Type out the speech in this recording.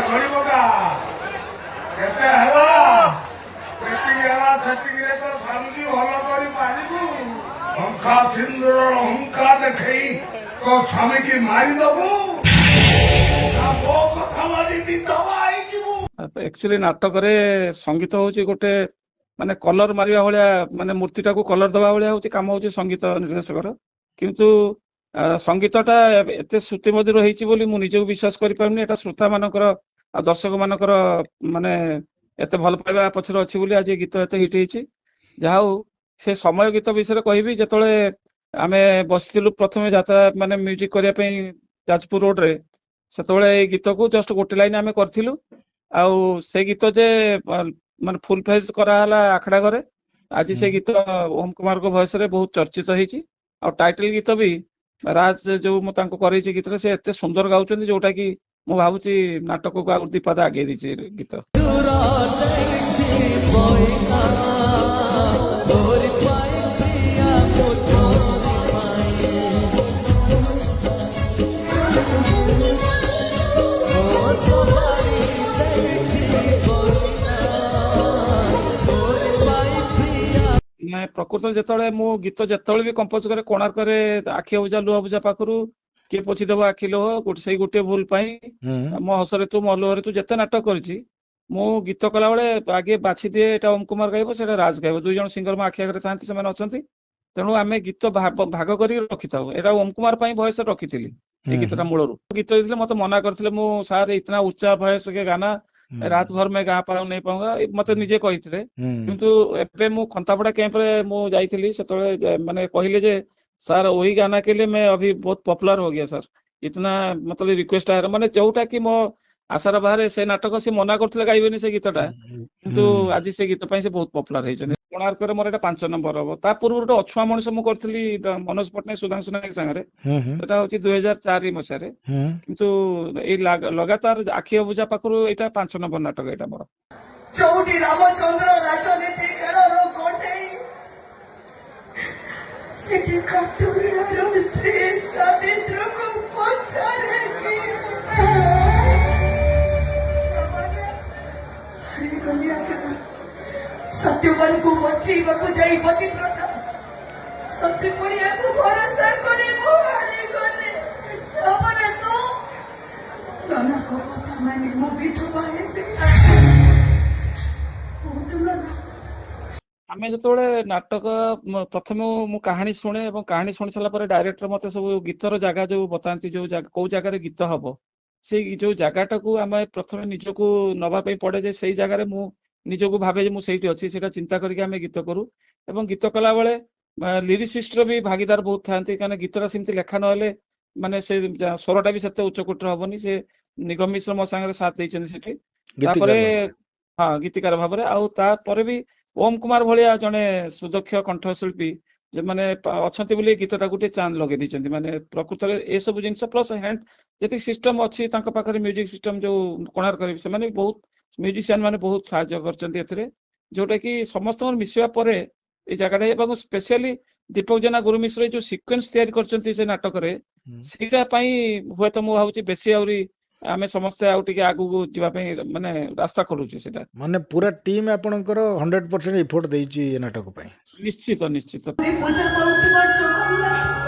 ପକା କେତେ ହେଲା ସେତିକି ହେଲା ସେତିକିରେ ତ ସ୍ୱାମୀକି ଭଲ କରିପାରିବୁ। ଲଙ୍କା ସିନ୍ଦୁର ଲଙ୍କା ଦେଖେଇ ତୋ ସ୍ୱାମୀକି ମାରିଦବୁ ମୋ କଥା ମାନି ବିଧବା ହେଇଯିବୁ। ଆକ୍ଚୁଆଲି ନାଟକରେ ସଙ୍ଗୀତ ହଉଛି ଗୋଟେ ମାନେ କଲର ମାରିବା ଭଳିଆ, ମାନେ ମୂର୍ତ୍ତିଟାକୁ କଲର ଦେବା ଭଳିଆ ହଉଛି କାମ ହଉଛି ସଙ୍ଗୀତ ନିର୍ଦ୍ଦେଶକର। କିନ୍ତୁ ସଙ୍ଗୀତଟା ଏତେ ଶ୍ରୁତି ମଧୁର ହେଇଛି ବୋଲି ମୁଁ ନିଜକୁ ବିଶ୍ୱାସ କରିପାରୁନି। ଏଟା ଶ୍ରୋତା ମାନଙ୍କର ଆଉ ଦର୍ଶକ ମାନଙ୍କର ମାନେ ଏତେ ଭଲ ପାଇବା ପଛରେ ଅଛି ବୋଲି ଆଜି ଗୀତ ଏତେ ହିଟ୍ ହେଇଛି। ଯାହା ହଉ, ସେ ସମୟ ଗୀତ ବିଷୟରେ କହିବି, ଯେତେବେଳେ ଆମେ ବସିଥିଲୁ ପ୍ରଥମେ ଯାତ୍ରା ମାନେ ମ୍ୟୁଜିକ କରିବା ପାଇଁ ଯାଜପୁର ରୋଡରେ, ସେତେବେଳେ ଏଇ ଗୀତକୁ ଜଷ୍ଟ ଗୋଟେ ଲାଇନ ଆମେ କରିଥିଲୁ। ଆଉ ସେ ଗୀତ ଯେ ମାନେ ଫୁଲ ଫେଜ କରାହେଲା ଆଖଡା ଘରେ, ଆଜି ସେ ଗୀତ ଓମ କୁମାରଙ୍କ ଭଏସରେ ବହୁତ ଚର୍ଚ୍ଚିତ ହେଇଛି। ଆଉ ଟାଇଟଲ ଗୀତ ବି ରାଜ ଯୋଉ ମୁଁ ତାଙ୍କୁ କରେଇଛି ଗୀତରେ, ସେ ଏତେ ସୁନ୍ଦର ଗାଉଛନ୍ତି ଯୋଉଟା କି ମୁଁ ଭାବୁଛି ନାଟକକୁ ଆଉ ଦି ପାଦ ଆଗେଇ ଦେଇଛି ଗୀତ। ପ୍ରକୃତରେ ଯେତେବେଳେ ମୁଁ ଗୀତ ଯେତେବେଳେ ବି କମ୍ପୋଜ କରେ, କୋଣାର୍କରେ ଆଖି ଅବୁଝା ଲୁହ ବୁଝା ପାଖରୁ କିଏ ପୋଛିଦବ ଆଖି ଲୁହ, ସେଇ ଗୋଟେ ଭୁଲ ପାଇଁ, ମୋ ହସରେ ତୁ ମୋ ଲୁହରେ ତୁ, ଯେତେ ନାଟକ କରିଛି ମୁଁ ଗୀତ କଲାବେଳେ ଆଗେ ବାଛି ଦିଏ ଏଇଟା ଓମ କୁମାର ଗାଇବ ସେଇଟା ରାଜ ଗାଇବ। ଦୁଇ ଜଣ ସିଙ୍ଗର ମୋ ଆଖି ଆଗରେ ଥାନ୍ତି, ସେମାନେ ଅଛନ୍ତି। ତେଣୁ ଆମେ ଗୀତ ଭାଗ କରିକି ରଖିଥାଉ। ଏଇଟା ଓମ କୁମାର ପାଇଁ ଭଏସ ରଖିଥିଲି ଏଇ ଗୀତଟା ମୂଳରୁ। ଗୀତ ଦେଇଥିଲେ ମତେ ମନା କରିଥିଲେ, ମୁଁ ସାର୍ ଇତନା ଉଚ୍ଚା ଭଏସ के गाना रात भर में गा ପାଉ ନେଇ ପାଉଙ୍ଗା ମତେ ନିଜେ କହିଥିଲେ। କିନ୍ତୁ ଏବେ ମୁଁ ଖନ୍ତାପଡା କ୍ୟାମ୍ପରେ ମୁଁ ଯାଇଥିଲି, ସେତେବେଳେ ମାନେ କହିଲେ ଯେ ସାର୍ वही गाना के लिए मैं अभी बहुत पॉपुलर हो गया सर, इतना मतलब रिक्वेस्ट आया, ମାନେ ଯୋଉଟା କି ମୋ ଆଶାର ବାହାରେ ସେ ନାଟକ ସେ ମନା କରୁଥିଲେ ଗାଇବେନି ସେ ଗୀତଟା, କିନ୍ତୁ ଆଜି ସେ ଗୀତ ପାଇଁ ସେ ବହୁତ ପପୁଲାର ହେଇଛନ୍ତି। କୋଣାର୍କରେ ମୋର ଏଟା 5 ନମ୍ବର ହବ। ତା ପୂର୍ବରୁ ଗୋଟେ ଅଛୁଆଁ ମଣିଷ ମୁଁ କରିଥିଲି ମନୋଜ ପଟ୍ଟନାୟକ ସୁଧାଂଶୁ ନାୟକ ସାଙ୍ଗରେ, ସେଟା ହଉଛି 2004 ମସିହାରେ। କିନ୍ତୁ ଏଇ ଲଗାତାର ଆଖି ଅବୁଝା ପାଖରୁ ଏଇଟା 5 ନମ୍ବର ନାଟକ ଏଇଟା ମୋର। ଚଉଠି ରାମଚନ୍ଦ୍ର ରାଜନୀତି ଖେଳର କଣ୍ଢେଇ, ସେଠି କାଠୁରିଆର ସ୍ତ୍ରୀ ସାବିତ୍ରୀକୁ ପଚାରେ କି ସତ୍ୟବାନଙ୍କୁ ବଞ୍ଚେଇବାକୁ ଯାଇ ପତିବ୍ରତା ସତ୍ୟ ପଡ଼ିଆକୁ ଭରସା କରି ମୁଁ ହାରିଗଲି। ତାପରେ ତୁ ନନାଙ୍କ କଥା ମାନେ ମୁଁ ବିଧବା ହେବି। ଆମେ ଯେତେବେଳେ ନାଟକ ପ୍ରଥମେ ମୁଁ କାହାଣୀ ଶୁଣେ, ଏବଂ କାହାଣୀ ଶୁଣି ସାରିଲା ପରେ ଡାଇରେକ୍ଟର ମତେ ସବୁ ଗୀତର ଜାଗା ଯୋଉ ବତାନ୍ତି, ଯୋଉ କୋଉ ଜାଗାରେ ଗୀତ ହବ, ସେଇ ଯୋଉ ଜାଗାଟାକୁ ଆମେ ପ୍ରଥମେ ନିଜକୁ ନବା ପାଇଁ ପଡେ, ଯେ ସେଇ ଜାଗାରେ ମୁଁ ନିଜକୁ ଭାବେ ଯେ ମୁଁ ସେଇଠି ଅଛି, ସେଇଟା ଚିନ୍ତା କରିକି ଆମେ ଗୀତ କରୁ। ଏବଂ ଗୀତ କଲା ବେଳେ ଲିରିସିଷ୍ଟର ବି ଭାଗିଦାର ବହୁତ ଥାନ୍ତି, କାରଣ ଗୀତଟା ସେମିତି ଲେଖା ନହେଲେ ମାନେ ସେ ସ୍ୱରଟା ବି ସେତେ ଉଚ୍ଚକୋଟୀର ହବନି। ସେ ନିଗମ ମିଶ୍ର ମୋ ସାଙ୍ଗରେ ସାଥ ଦେଇଛନ୍ତି ସେଠି। ତାପରେ ହଁ, ଗୀତିକାର ଭାବରେ। ଆଉ ତାପରେ ବି ଓମ କୁମାର ଭଳିଆ ଜଣେ ସୁଦକ୍ଷ କଣ୍ଠଶିଳ୍ପୀ ଯେମାନେ ଅଛନ୍ତି ବୋଲି ଗୀତଟାକୁ ଟିକେ ଚାନ୍ଦ ଲଗେଇ ଦେଇଛନ୍ତି। ମାନେ ପ୍ରକୃତରେ ଏସବୁ ଜିନିଷ ପ୍ଲସ୍ ହ୍ୟାଣ୍ଡ ଯେତିକି ସିଷ୍ଟମ ଅଛି ତାଙ୍କ ପାଖରେ, ମ୍ୟୁଜିକ ସିଷ୍ଟମ ଯୋଉ କୋଣାର୍କରେ, ସେମାନେ ବହୁତ ମ୍ୟୁଜିସିଆନ ମାନେ ବହୁତ ସାହାଯ୍ୟ କରିଛନ୍ତି ଏଥିରେ, ଯୋଉଟା କି ସମସ୍ତଙ୍କର ମିଶିବା ପରେ ଏଇ ଜାଗାଟା। ଏବଂ ସ୍ପେଶିଆଲି ଦୀପକ ଜେନା ଗୁରୁ ମିଶ୍ର ଯୋଉ ସିକ୍ୱେନ୍ସ ତିଆରି କରିଛନ୍ତି ସେ ନାଟକରେ, ସେଇଟା ପାଇଁ ହୁଏତ ମୁଁ ଭାବୁଛି ବେଶୀ ଆହୁରି ଆମେ ସମସ୍ତେ ଆଉ ଟିକେ ଆଗକୁ ଯିବା ପାଇଁ ମାନେ ରାସ୍ତା କରୁଛୁ। ସେଟା ମାନେ ପୁରା ଟିମ୍ ଆପଣଙ୍କର 100% ଏଫୋର୍ଟ ଦେଇଛି ଏ ନାଟକ ପାଇଁ। ନିଶ୍ଚିତ ନିଶ୍ଚିତ। ପୂଜା ପାଉଥିବା ଜଗନ୍ନାଥ